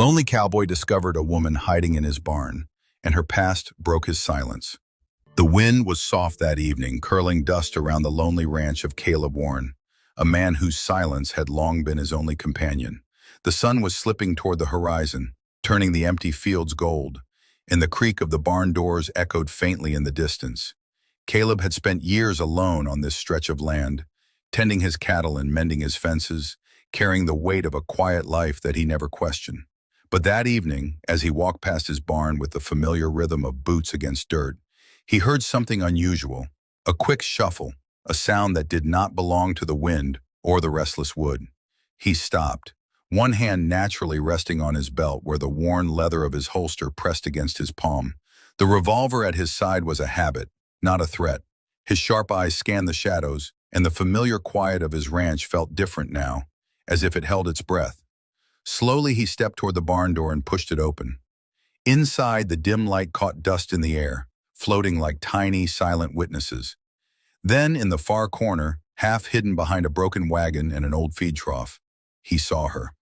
Lonely Cowboy discovered a woman hiding in his barn, and her past broke his silence. The wind was soft that evening, curling dust around the lonely ranch of Caleb Warren, a man whose silence had long been his only companion. The sun was slipping toward the horizon, turning the empty fields gold, and the creak of the barn doors echoed faintly in the distance. Caleb had spent years alone on this stretch of land, tending his cattle and mending his fences, carrying the weight of a quiet life that he never questioned. But that evening, as he walked past his barn with the familiar rhythm of boots against dirt, he heard something unusual, a quick shuffle, a sound that did not belong to the wind or the restless wood. He stopped, one hand naturally resting on his belt where the worn leather of his holster pressed against his palm. The revolver at his side was a habit, not a threat. His sharp eyes scanned the shadows, and the familiar quiet of his ranch felt different now, as if it held its breath. Slowly he stepped toward the barn door and pushed it open. Inside, the dim light caught dust in the air, floating like tiny, silent witnesses. Then, in the far corner, half hidden behind a broken wagon and an old feed trough, he saw her.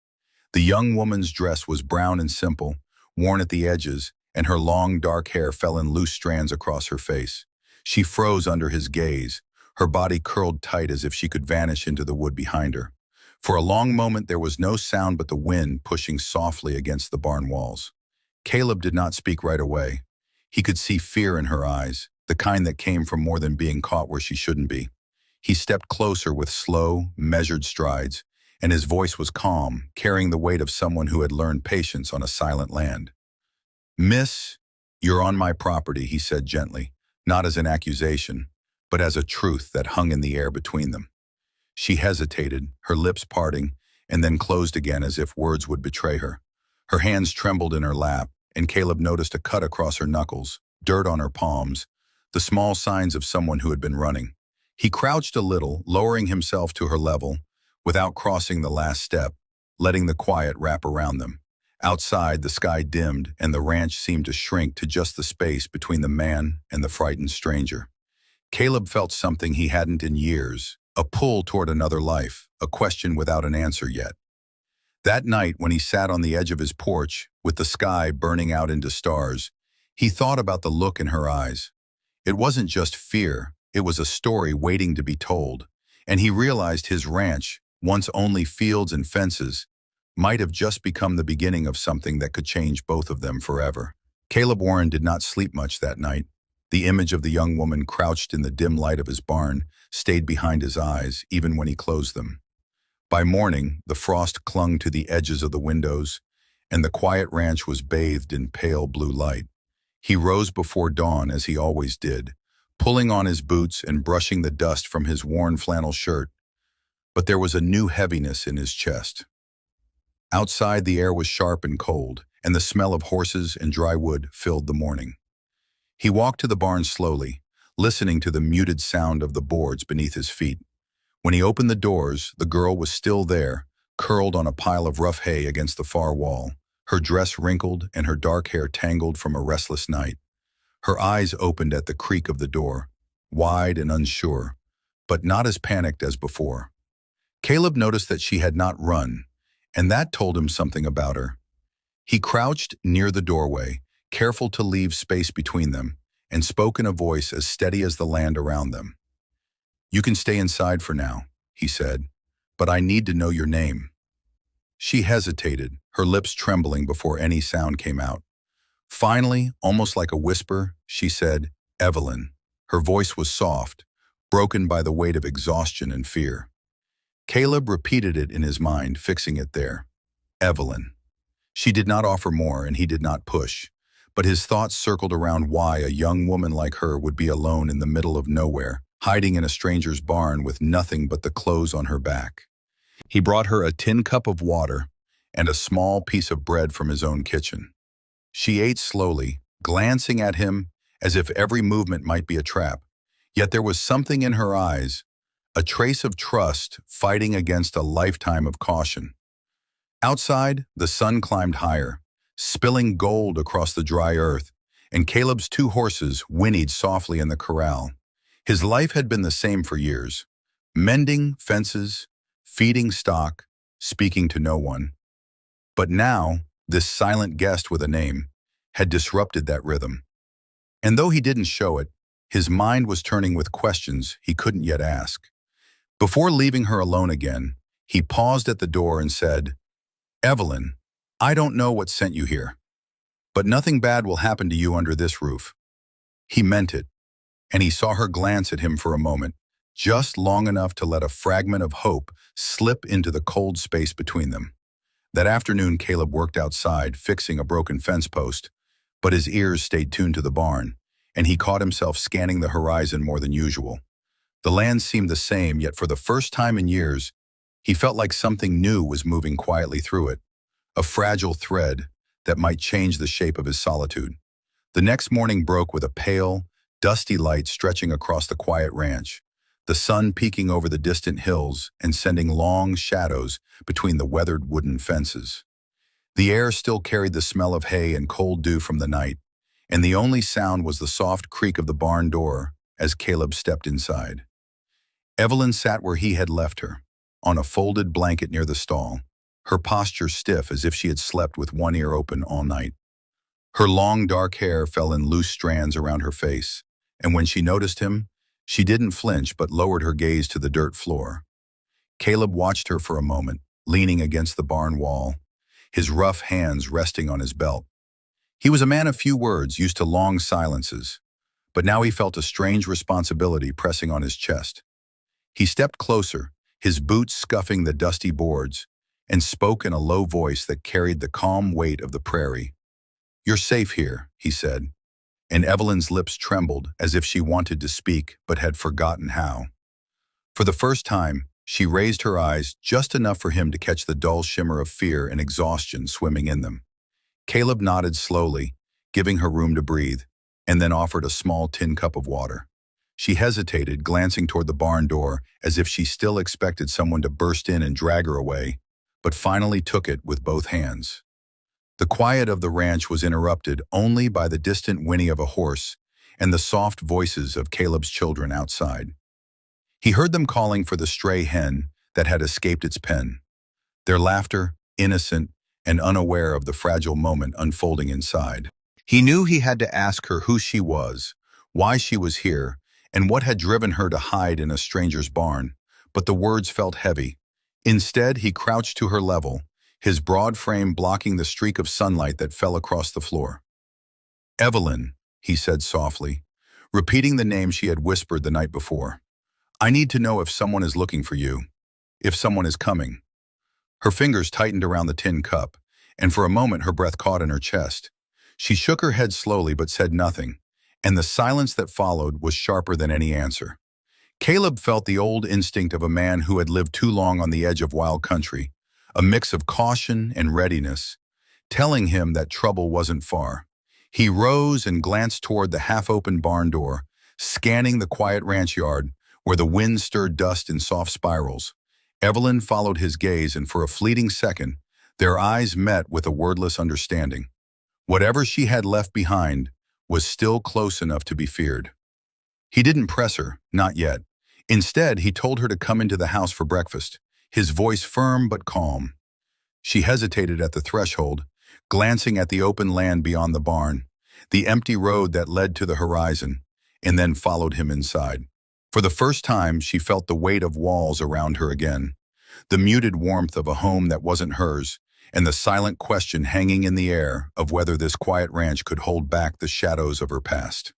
The young woman's dress was brown and simple, worn at the edges, and her long, dark hair fell in loose strands across her face. She froze under his gaze, her body curled tight as if she could vanish into the wood behind her. For a long moment there was no sound but the wind pushing softly against the barn walls. Caleb did not speak right away. He could see fear in her eyes, the kind that came from more than being caught where she shouldn't be. He stepped closer with slow, measured strides, and his voice was calm, carrying the weight of someone who had learned patience on a silent land. "Miss, you're on my property," he said gently, not as an accusation, but as a truth that hung in the air between them. She hesitated, her lips parting, and then closed again as if words would betray her. Her hands trembled in her lap, and Caleb noticed a cut across her knuckles, dirt on her palms, the small signs of someone who had been running. He crouched a little, lowering himself to her level, without crossing the last step, letting the quiet wrap around them. Outside, the sky dimmed, and the ranch seemed to shrink to just the space between the man and the frightened stranger. Caleb felt something he hadn't in years, a pull toward another life, a question without an answer yet. That night, when he sat on the edge of his porch, with the sky burning out into stars, he thought about the look in her eyes. It wasn't just fear, it was a story waiting to be told, and he realized his ranch, once only fields and fences, might have just become the beginning of something that could change both of them forever. Caleb Warren did not sleep much that night. The image of the young woman crouched in the dim light of his barn stayed behind his eyes, even when he closed them. By morning, the frost clung to the edges of the windows, and the quiet ranch was bathed in pale blue light. He rose before dawn as he always did, pulling on his boots and brushing the dust from his worn flannel shirt. But there was a new heaviness in his chest. Outside, the air was sharp and cold, and the smell of horses and dry wood filled the morning. He walked to the barn slowly, listening to the muted sound of the boards beneath his feet. When he opened the doors, the girl was still there, curled on a pile of rough hay against the far wall, her dress wrinkled and her dark hair tangled from a restless night. Her eyes opened at the creak of the door, wide and unsure, but not as panicked as before. Caleb noticed that she had not run, and that told him something about her. He crouched near the doorway, careful to leave space between them, and spoke in a voice as steady as the land around them. "You can stay inside for now," he said, "but I need to know your name." She hesitated, her lips trembling before any sound came out. Finally, almost like a whisper, she said, "Evelyn." Her voice was soft, broken by the weight of exhaustion and fear. Caleb repeated it in his mind, fixing it there. Evelyn. She did not offer more, and he did not push, but his thoughts circled around why a young woman like her would be alone in the middle of nowhere, hiding in a stranger's barn with nothing but the clothes on her back. He brought her a tin cup of water and a small piece of bread from his own kitchen. She ate slowly, glancing at him as if every movement might be a trap. Yet there was something in her eyes, a trace of trust fighting against a lifetime of caution. Outside, the sun climbed higher, spilling gold across the dry earth, and Caleb's 2 horses whinnied softly in the corral. His life had been the same for years, mending fences, feeding stock, speaking to no one. But now, this silent guest with a name, had disrupted that rhythm. And though he didn't show it, his mind was turning with questions he couldn't yet ask. Before leaving her alone again, he paused at the door and said, "Evelyn, I don't know what sent you here, but nothing bad will happen to you under this roof." He meant it, and he saw her glance at him for a moment, just long enough to let a fragment of hope slip into the cold space between them. That afternoon, Caleb worked outside, fixing a broken fence post, but his ears stayed tuned to the barn, and he caught himself scanning the horizon more than usual. The land seemed the same, yet for the first time in years, he felt like something new was moving quietly through it, a fragile thread that might change the shape of his solitude. The next morning broke with a pale, dusty light stretching across the quiet ranch, the sun peeking over the distant hills and sending long shadows between the weathered wooden fences. The air still carried the smell of hay and cold dew from the night, and the only sound was the soft creak of the barn door as Caleb stepped inside. Evelyn sat where he had left her, on a folded blanket near the stall, her posture stiff as if she had slept with one ear open all night. Her long dark hair fell in loose strands around her face, and when she noticed him, she didn't flinch but lowered her gaze to the dirt floor. Caleb watched her for a moment, leaning against the barn wall, his rough hands resting on his belt. He was a man of few words, used to long silences, but now he felt a strange responsibility pressing on his chest. He stepped closer, his boots scuffing the dusty boards, and spoke in a low voice that carried the calm weight of the prairie. "You're safe here," he said, and Evelyn's lips trembled as if she wanted to speak but had forgotten how. For the first time, she raised her eyes just enough for him to catch the dull shimmer of fear and exhaustion swimming in them. Caleb nodded slowly, giving her room to breathe, and then offered a small tin cup of water. She hesitated, glancing toward the barn door as if she still expected someone to burst in and drag her away, but finally took it with both hands. The quiet of the ranch was interrupted only by the distant whinny of a horse and the soft voices of Caleb's children outside. He heard them calling for the stray hen that had escaped its pen, their laughter innocent and unaware of the fragile moment unfolding inside. He knew he had to ask her who she was, why she was here, and what had driven her to hide in a stranger's barn, but the words felt heavy. Instead, he crouched to her level, his broad frame blocking the streak of sunlight that fell across the floor. "Evelyn," he said softly, repeating the name she had whispered the night before. "I need to know if someone is looking for you, if someone is coming." Her fingers tightened around the tin cup, and for a moment her breath caught in her chest. She shook her head slowly but said nothing, and the silence that followed was sharper than any answer. Caleb felt the old instinct of a man who had lived too long on the edge of wild country, a mix of caution and readiness, telling him that trouble wasn't far. He rose and glanced toward the half-open barn door, scanning the quiet ranch yard where the wind stirred dust in soft spirals. Evelyn followed his gaze, and for a fleeting second, their eyes met with a wordless understanding. Whatever she had left behind was still close enough to be feared. He didn't press her, not yet. Instead, he told her to come into the house for breakfast, his voice firm but calm. She hesitated at the threshold, glancing at the open land beyond the barn, the empty road that led to the horizon, and then followed him inside. For the first time, she felt the weight of walls around her again, the muted warmth of a home that wasn't hers, and the silent question hanging in the air of whether this quiet ranch could hold back the shadows of her past.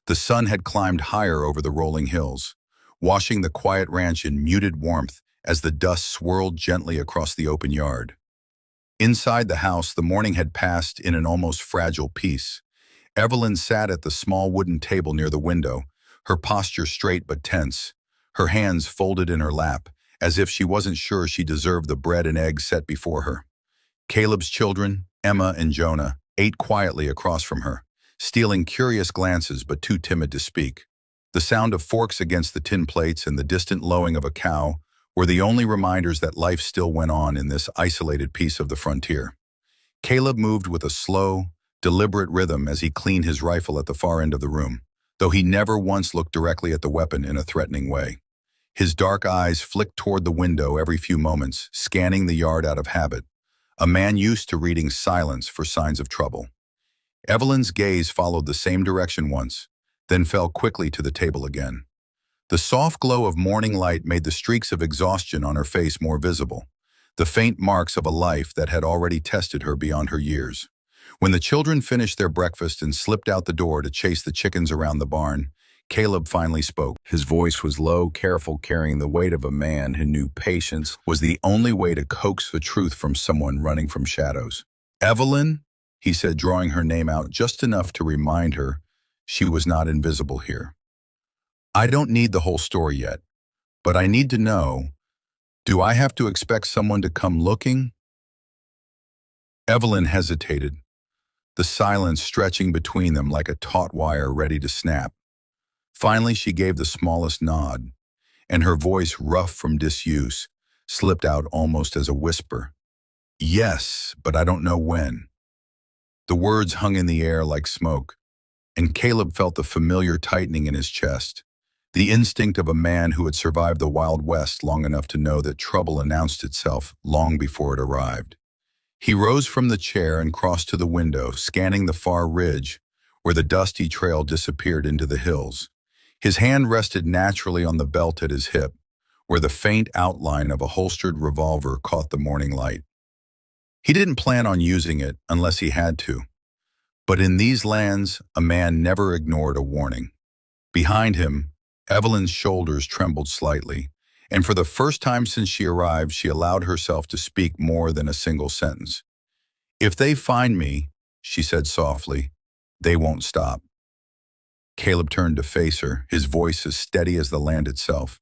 The sun had climbed higher over the rolling hills, washing the quiet ranch in muted warmth as the dust swirled gently across the open yard. Inside the house, the morning had passed in an almost fragile peace. Evelyn sat at the small wooden table near the window, her posture straight but tense, her hands folded in her lap, as if she wasn't sure she deserved the bread and eggs set before her. Caleb's children, Emma and Jonah, ate quietly across from her, stealing curious glances but too timid to speak. The sound of forks against the tin plates and the distant lowing of a cow were the only reminders that life still went on in this isolated piece of the frontier. Caleb moved with a slow, deliberate rhythm as he cleaned his rifle at the far end of the room, though he never once looked directly at the weapon in a threatening way. His dark eyes flicked toward the window every few moments, scanning the yard out of habit, a man used to reading silence for signs of trouble. Evelyn's gaze followed the same direction once, then fell quickly to the table again. The soft glow of morning light made the streaks of exhaustion on her face more visible, the faint marks of a life that had already tested her beyond her years. When the children finished their breakfast and slipped out the door to chase the chickens around the barn, Caleb finally spoke. His voice was low, careful, carrying the weight of a man who knew patience was the only way to coax the truth from someone running from shadows. "Evelyn," he said, drawing her name out just enough to remind her she was not invisible here. "I don't need the whole story yet, but I need to know, do I have to expect someone to come looking?" Evelyn hesitated, the silence stretching between them like a taut wire ready to snap. Finally, she gave the smallest nod, and her voice, rough from disuse, slipped out almost as a whisper. "Yes, but I don't know when." The words hung in the air like smoke, and Caleb felt the familiar tightening in his chest, the instinct of a man who had survived the Wild West long enough to know that trouble announced itself long before it arrived. He rose from the chair and crossed to the window, scanning the far ridge where the dusty trail disappeared into the hills. His hand rested naturally on the belt at his hip, where the faint outline of a holstered revolver caught the morning light. He didn't plan on using it unless he had to, but in these lands, a man never ignored a warning. Behind him, Evelyn's shoulders trembled slightly, and for the first time since she arrived, she allowed herself to speak more than a single sentence. "If they find me," she said softly, "they won't stop." Caleb turned to face her, his voice as steady as the land itself.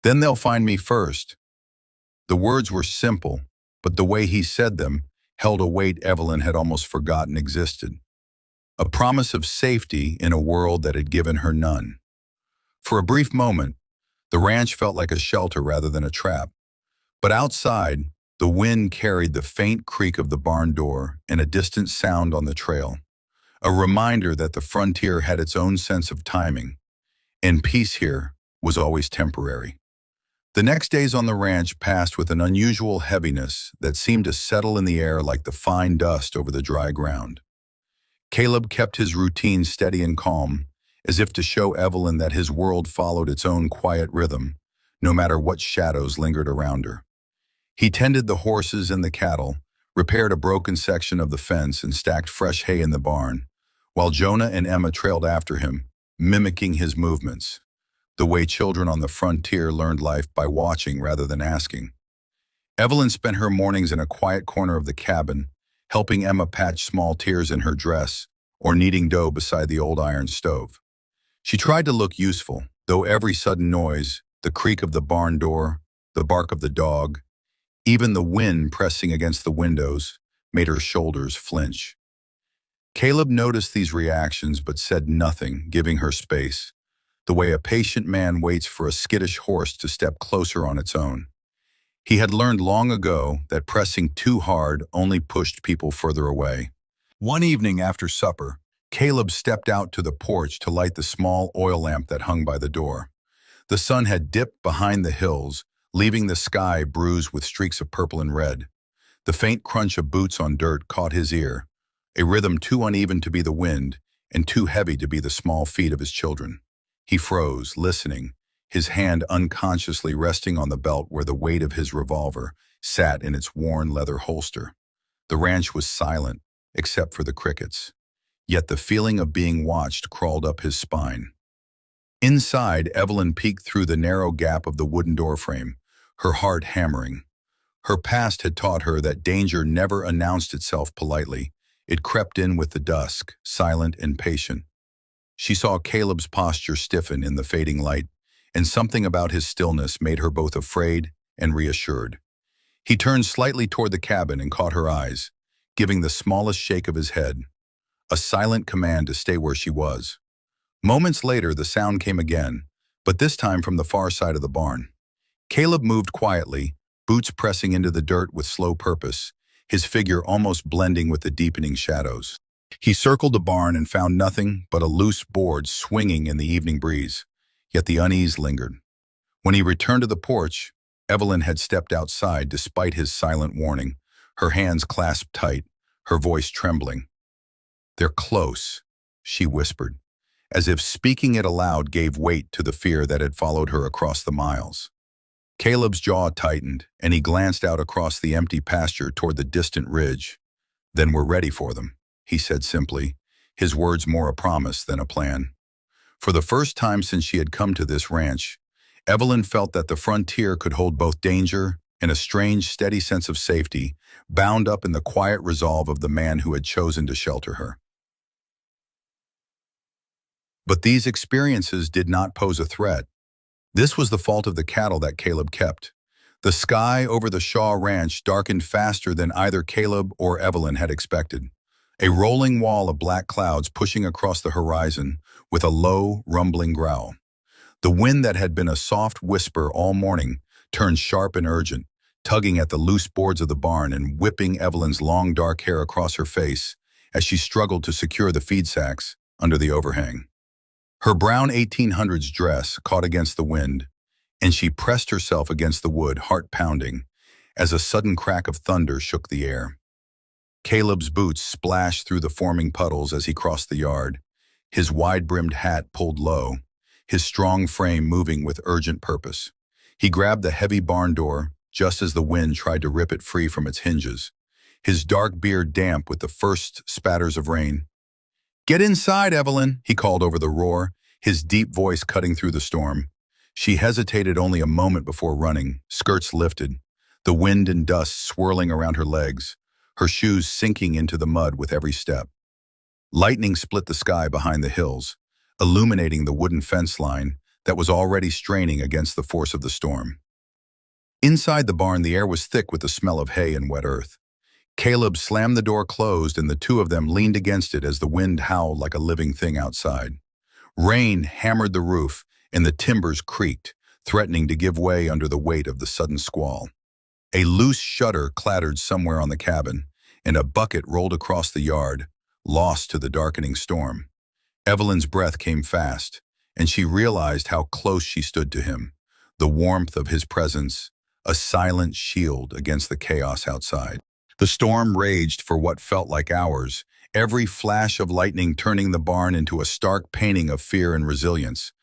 "Then they'll find me first." The words were simple, but the way he said them held a weight Evelyn had almost forgotten existed. A promise of safety in a world that had given her none. For a brief moment, the ranch felt like a shelter rather than a trap. But outside, the wind carried the faint creak of the barn door and a distant sound on the trail, a reminder that the frontier had its own sense of timing, and peace here was always temporary. The next days on the ranch passed with an unusual heaviness that seemed to settle in the air like the fine dust over the dry ground. Caleb kept his routine steady and calm, as if to show Evelyn that his world followed its own quiet rhythm, no matter what shadows lingered around her. He tended the horses and the cattle, repaired a broken section of the fence, and stacked fresh hay in the barn, while Jonah and Emma trailed after him, mimicking his movements, the way children on the frontier learned life by watching rather than asking. Evelyn spent her mornings in a quiet corner of the cabin, helping Emma patch small tears in her dress or kneading dough beside the old iron stove. She tried to look useful, though every sudden noise, the creak of the barn door, the bark of the dog, even the wind pressing against the windows, made her shoulders flinch. Caleb noticed these reactions but said nothing, giving her space, the way a patient man waits for a skittish horse to step closer on its own. He had learned long ago that pressing too hard only pushed people further away. One evening after supper, Caleb stepped out to the porch to light the small oil lamp that hung by the door. The sun had dipped behind the hills, leaving the sky bruised with streaks of purple and red. The faint crunch of boots on dirt caught his ear, a rhythm too uneven to be the wind and too heavy to be the small feet of his children. He froze, listening, his hand unconsciously resting on the belt where the weight of his revolver sat in its worn leather holster. The ranch was silent, except for the crickets. Yet the feeling of being watched crawled up his spine. Inside, Evelyn peeked through the narrow gap of the wooden doorframe, her heart hammering. Her past had taught her that danger never announced itself politely. It crept in with the dusk, silent and patient. She saw Caleb's posture stiffen in the fading light, and something about his stillness made her both afraid and reassured. He turned slightly toward the cabin and caught her eyes, giving the smallest shake of his head, a silent command to stay where she was. Moments later, the sound came again, but this time from the far side of the barn. Caleb moved quietly, boots pressing into the dirt with slow purpose, his figure almost blending with the deepening shadows. He circled the barn and found nothing but a loose board swinging in the evening breeze, yet the unease lingered. When he returned to the porch, Evelyn had stepped outside despite his silent warning, her hands clasped tight, her voice trembling. "They're close," she whispered, as if speaking it aloud gave weight to the fear that had followed her across the miles. Caleb's jaw tightened, and he glanced out across the empty pasture toward the distant ridge. "Then we're ready for them," he said simply, his words more a promise than a plan. For the first time since she had come to this ranch, Evelyn felt that the frontier could hold both danger and a strange, steady sense of safety, bound up in the quiet resolve of the man who had chosen to shelter her. But these experiences did not pose a threat. This was the fault of the cattle that Caleb kept. The sky over the Shaw Ranch darkened faster than either Caleb or Evelyn had expected. A rolling wall of black clouds pushing across the horizon with a low, rumbling growl. The wind that had been a soft whisper all morning turned sharp and urgent, tugging at the loose boards of the barn and whipping Evelyn's long dark hair across her face as she struggled to secure the feed sacks under the overhang. Her brown 1800s dress caught against the wind, and she pressed herself against the wood, heart pounding, as a sudden crack of thunder shook the air. Caleb's boots splashed through the forming puddles as he crossed the yard, his wide-brimmed hat pulled low, his strong frame moving with urgent purpose. He grabbed the heavy barn door just as the wind tried to rip it free from its hinges, his dark beard damp with the first spatters of rain. "Get inside, Evelyn," he called over the roar, his deep voice cutting through the storm. She hesitated only a moment before running, skirts lifted, the wind and dust swirling around her legs, her shoes sinking into the mud with every step. Lightning split the sky behind the hills, illuminating the wooden fence line that was already straining against the force of the storm. Inside the barn, the air was thick with the smell of hay and wet earth. Caleb slammed the door closed, and the two of them leaned against it as the wind howled like a living thing outside. Rain hammered the roof, and the timbers creaked, threatening to give way under the weight of the sudden squall. A loose shutter clattered somewhere on the cabin, and a bucket rolled across the yard, lost to the darkening storm. Evelyn's breath came fast, and she realized how close she stood to him, the warmth of his presence, a silent shield against the chaos outside. The storm raged for what felt like hours, every flash of lightning turning the barn into a stark painting of fear and resilience.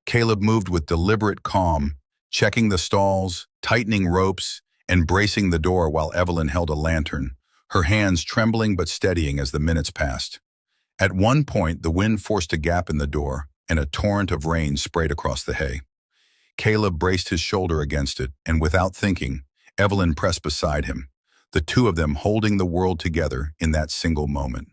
Caleb moved with deliberate calm, checking the stalls, tightening ropes, and bracing the door while Evelyn held a lantern, her hands trembling but steadying as the minutes passed. At one point, the wind forced a gap in the door, and a torrent of rain sprayed across the hay. Caleb braced his shoulder against it, and without thinking, Evelyn pressed beside him, the two of them holding the world together in that single moment.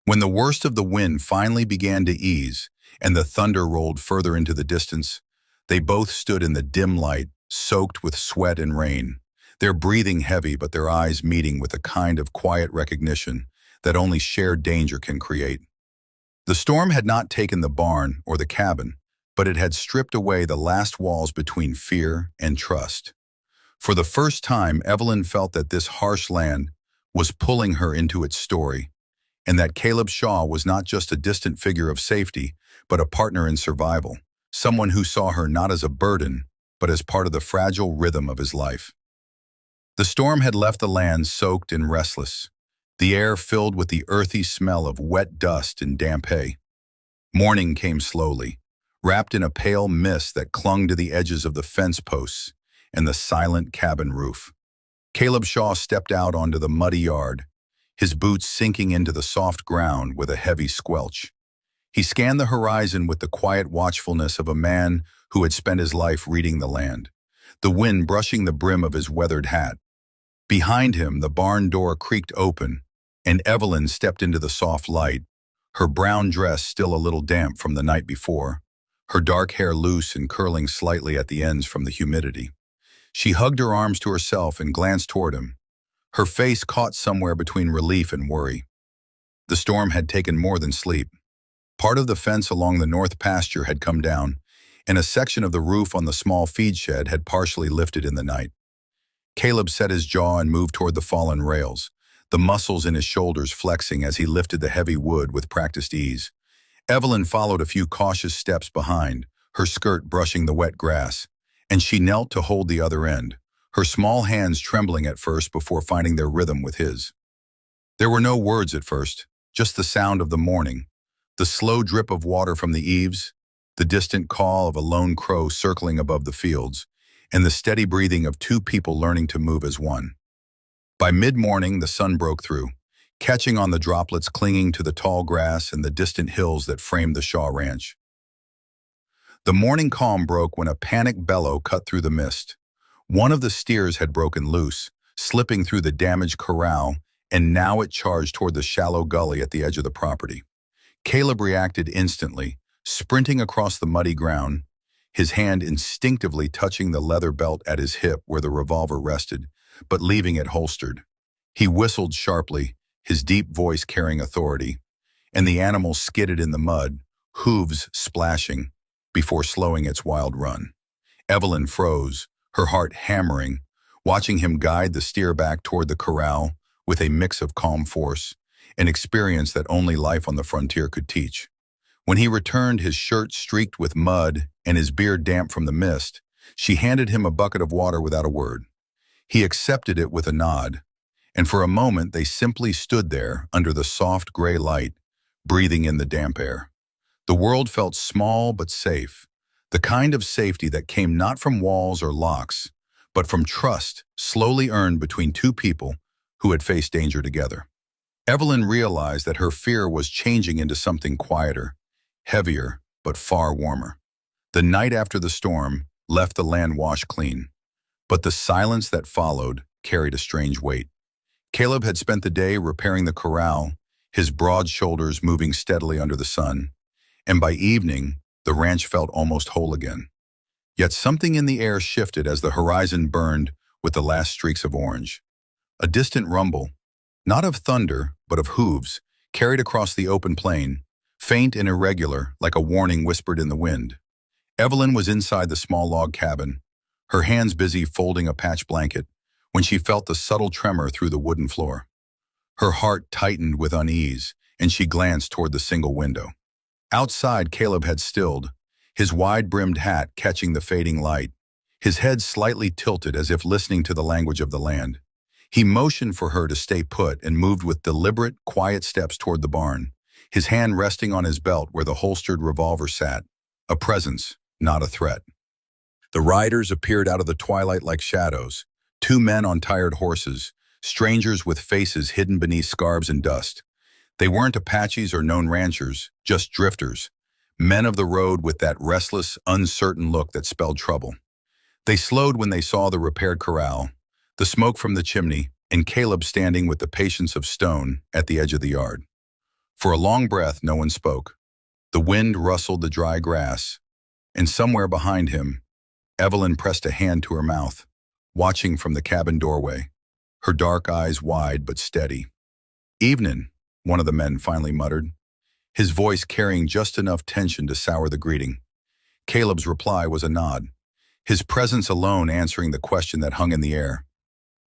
When the worst of the wind finally began to ease, and the thunder rolled further into the distance, they both stood in the dim light, soaked with sweat and rain, their breathing heavy but their eyes meeting with a kind of quiet recognition that only shared danger can create. The storm had not taken the barn or the cabin, but it had stripped away the last walls between fear and trust. For the first time, Evelyn felt that this harsh land was pulling her into its story, and that Caleb Shaw was not just a distant figure of safety, but a partner in survival, someone who saw her not as a burden, but as part of the fragile rhythm of his life. The storm had left the land soaked and restless, the air filled with the earthy smell of wet dust and damp hay. Morning came slowly, wrapped in a pale mist that clung to the edges of the fence posts and the silent cabin roof. Caleb Shaw stepped out onto the muddy yard, his boots sinking into the soft ground with a heavy squelch. He scanned the horizon with the quiet watchfulness of a man who had spent his life reading the land, the wind brushing the brim of his weathered hat. Behind him, the barn door creaked open, and Evelyn stepped into the soft light, her brown dress still a little damp from the night before, her dark hair loose and curling slightly at the ends from the humidity. She hugged her arms to herself and glanced toward him, her face caught somewhere between relief and worry. The storm had taken more than sleep. Part of the fence along the north pasture had come down, and a section of the roof on the small feed shed had partially lifted in the night. Caleb set his jaw and moved toward the fallen rails, the muscles in his shoulders flexing as he lifted the heavy wood with practiced ease. Evelyn followed a few cautious steps behind, her skirt brushing the wet grass, and she knelt to hold the other end, her small hands trembling at first before finding their rhythm with his. There were no words at first, just the sound of the morning, the slow drip of water from the eaves, the distant call of a lone crow circling above the fields, and the steady breathing of two people learning to move as one. By mid-morning, the sun broke through, catching on the droplets clinging to the tall grass and the distant hills that framed the Shaw Ranch. The morning calm broke when a panicked bellow cut through the mist. One of the steers had broken loose, slipping through the damaged corral, and now it charged toward the shallow gully at the edge of the property. Caleb reacted instantly, sprinting across the muddy ground, his hand instinctively touching the leather belt at his hip where the revolver rested, but leaving it holstered. He whistled sharply, his deep voice carrying authority, and the animal skidded in the mud, hooves splashing, before slowing its wild run. Evelyn froze, her heart hammering, watching him guide the steer back toward the corral with a mix of calm force, an experience that only life on the frontier could teach. When he returned, his shirt streaked with mud and his beard damp from the mist, she handed him a bucket of water without a word. He accepted it with a nod, and for a moment they simply stood there under the soft gray light, breathing in the damp air. The world felt small but safe, the kind of safety that came not from walls or locks, but from trust slowly earned between two people who had faced danger together. Evelyn realized that her fear was changing into something quieter, heavier, but far warmer. The night after the storm left the land washed clean, but the silence that followed carried a strange weight. Caleb had spent the day repairing the corral, his broad shoulders moving steadily under the sun, and by evening, the ranch felt almost whole again. Yet something in the air shifted as the horizon burned with the last streaks of orange. A distant rumble, not of thunder, but of hooves, carried across the open plain, faint and irregular, like a warning whispered in the wind. Evelyn was inside the small log cabin, her hands busy folding a patch blanket, when she felt the subtle tremor through the wooden floor. Her heart tightened with unease, and she glanced toward the single window. Outside, Caleb had stilled, his wide-brimmed hat catching the fading light, his head slightly tilted as if listening to the language of the land. He motioned for her to stay put and moved with deliberate, quiet steps toward the barn, his hand resting on his belt where the holstered revolver sat, a presence, not a threat. The riders appeared out of the twilight like shadows, two men on tired horses, strangers with faces hidden beneath scarves and dust. They weren't Apaches or known ranchers, just drifters, men of the road with that restless, uncertain look that spelled trouble. They slowed when they saw the repaired corral, the smoke from the chimney, and Caleb standing with the patience of stone at the edge of the yard. For a long breath, no one spoke. The wind rustled the dry grass, and somewhere behind him, Evelyn pressed a hand to her mouth, watching from the cabin doorway, her dark eyes wide but steady. "Evenin'," one of the men finally muttered, his voice carrying just enough tension to sour the greeting. Caleb's reply was a nod, his presence alone answering the question that hung in the air.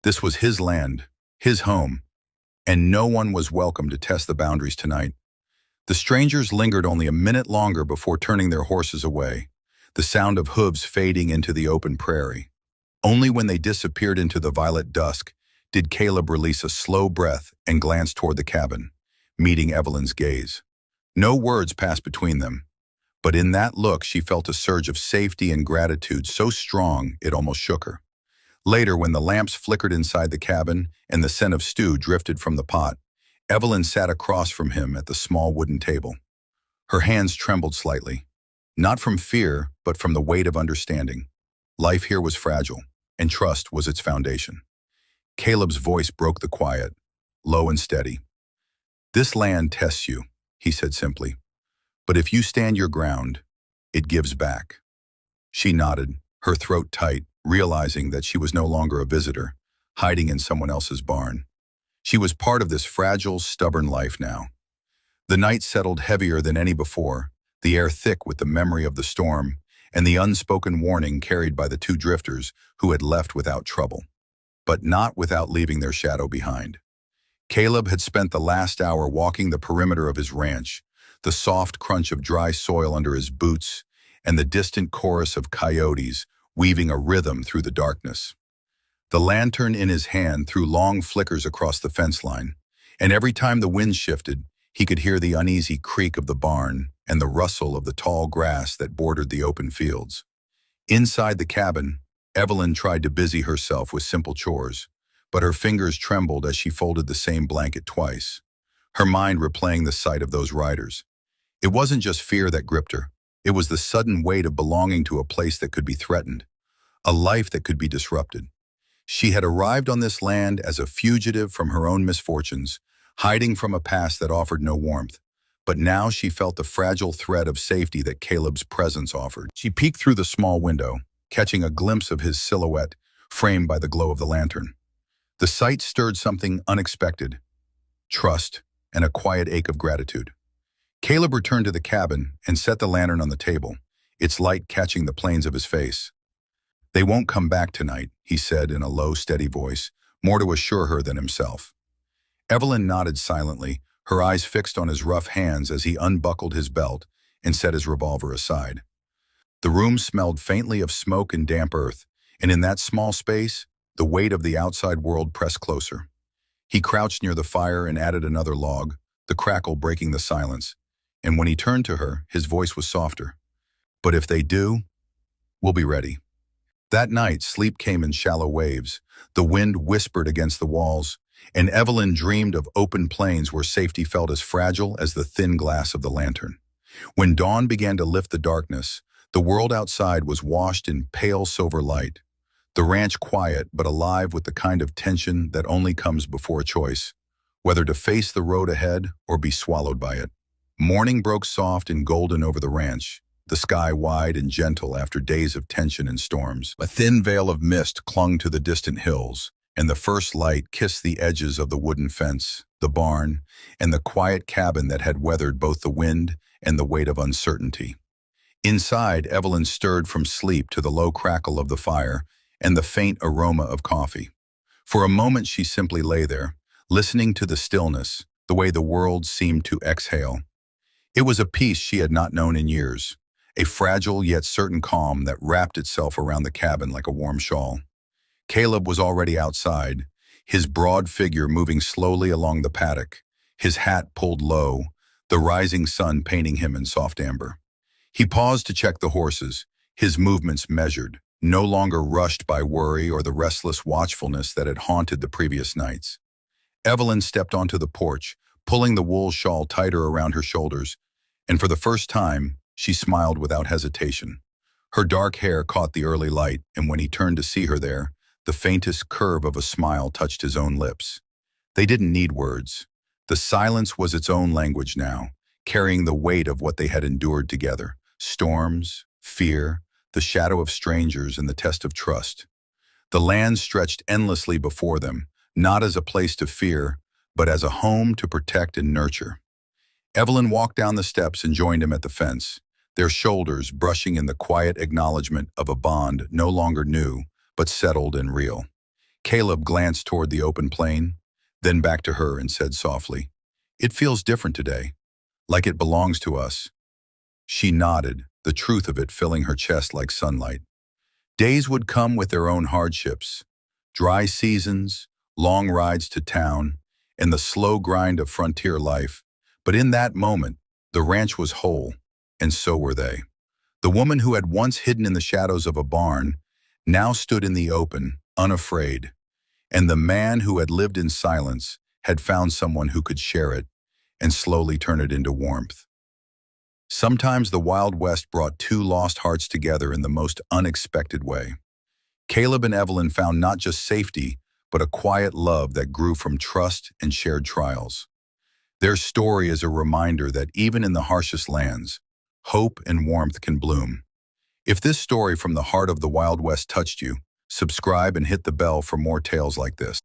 This was his land, his home, and no one was welcome to test the boundaries tonight. The strangers lingered only a minute longer before turning their horses away, the sound of hooves fading into the open prairie. Only when they disappeared into the violet dusk did Caleb release a slow breath and glance toward the cabin, meeting Evelyn's gaze. No words passed between them, but in that look she felt a surge of safety and gratitude so strong it almost shook her. Later, when the lamps flickered inside the cabin and the scent of stew drifted from the pot, Evelyn sat across from him at the small wooden table. Her hands trembled slightly, not from fear, but from the weight of understanding. Life here was fragile, and trust was its foundation. Caleb's voice broke the quiet, low and steady. "This land tests you," he said simply, "but if you stand your ground, it gives back." She nodded, her throat tight, realizing that she was no longer a visitor, hiding in someone else's barn. She was part of this fragile, stubborn life now. The night settled heavier than any before, the air thick with the memory of the storm and the unspoken warning carried by the two drifters who had left without trouble, but not without leaving their shadow behind. Caleb had spent the last hour walking the perimeter of his ranch, the soft crunch of dry soil under his boots and the distant chorus of coyotes weaving a rhythm through the darkness. The lantern in his hand threw long flickers across the fence line, and every time the wind shifted, he could hear the uneasy creak of the barn and the rustle of the tall grass that bordered the open fields. Inside the cabin, Evelyn tried to busy herself with simple chores, but her fingers trembled as she folded the same blanket twice, her mind replaying the sight of those riders. It wasn't just fear that gripped her. It was the sudden weight of belonging to a place that could be threatened, a life that could be disrupted. She had arrived on this land as a fugitive from her own misfortunes, hiding from a past that offered no warmth. But now she felt the fragile thread of safety that Caleb's presence offered. She peeked through the small window, catching a glimpse of his silhouette framed by the glow of the lantern. The sight stirred something unexpected, trust, and a quiet ache of gratitude. Caleb returned to the cabin and set the lantern on the table, its light catching the planes of his face. "They won't come back tonight," he said in a low, steady voice, more to assure her than himself. Evelyn nodded silently, her eyes fixed on his rough hands as he unbuckled his belt and set his revolver aside. The room smelled faintly of smoke and damp earth, and in that small space, the weight of the outside world pressed closer. He crouched near the fire and added another log, the crackle breaking the silence, and when he turned to her, his voice was softer. "But if they do, we'll be ready." That night, sleep came in shallow waves. The wind whispered against the walls, and Evelyn dreamed of open plains where safety felt as fragile as the thin glass of the lantern. When dawn began to lift the darkness, the world outside was washed in pale silver light. The ranch quiet but alive with the kind of tension that only comes before a choice, whether to face the road ahead or be swallowed by it. Morning broke soft and golden over the ranch, the sky wide and gentle after days of tension and storms. A thin veil of mist clung to the distant hills, and the first light kissed the edges of the wooden fence, the barn, and the quiet cabin that had weathered both the wind and the weight of uncertainty. Inside, Evelyn stirred from sleep to the low crackle of the fire and the faint aroma of coffee. For a moment she simply lay there, listening to the stillness, the way the world seemed to exhale. It was a peace she had not known in years, a fragile yet certain calm that wrapped itself around the cabin like a warm shawl. Caleb was already outside, his broad figure moving slowly along the paddock, his hat pulled low, the rising sun painting him in soft amber. He paused to check the horses, his movements measured, no longer rushed by worry or the restless watchfulness that had haunted the previous nights. Evelyn stepped onto the porch, pulling the wool shawl tighter around her shoulders, and for the first time, she smiled without hesitation. Her dark hair caught the early light, and when he turned to see her there, the faintest curve of a smile touched his own lips. They didn't need words. The silence was its own language now, carrying the weight of what they had endured together. Storms, fear, the shadow of strangers, and the test of trust. The land stretched endlessly before them, not as a place to fear, but as a home to protect and nurture. Evelyn walked down the steps and joined him at the fence, their shoulders brushing in the quiet acknowledgement of a bond no longer new, but settled and real. Caleb glanced toward the open plain, then back to her and said softly, "It feels different today, like it belongs to us." She nodded, the truth of it filling her chest like sunlight. Days would come with their own hardships, dry seasons, long rides to town, and the slow grind of frontier life. But in that moment, the ranch was whole, and so were they. The woman who had once hidden in the shadows of a barn now stood in the open, unafraid, and the man who had lived in silence had found someone who could share it and slowly turn it into warmth. Sometimes the Wild West brought two lost hearts together in the most unexpected way. Caleb and Evelyn found not just safety, but a quiet love that grew from trust and shared trials. Their story is a reminder that even in the harshest lands, hope and warmth can bloom. If this story from the heart of the Wild West touched you, subscribe and hit the bell for more tales like this.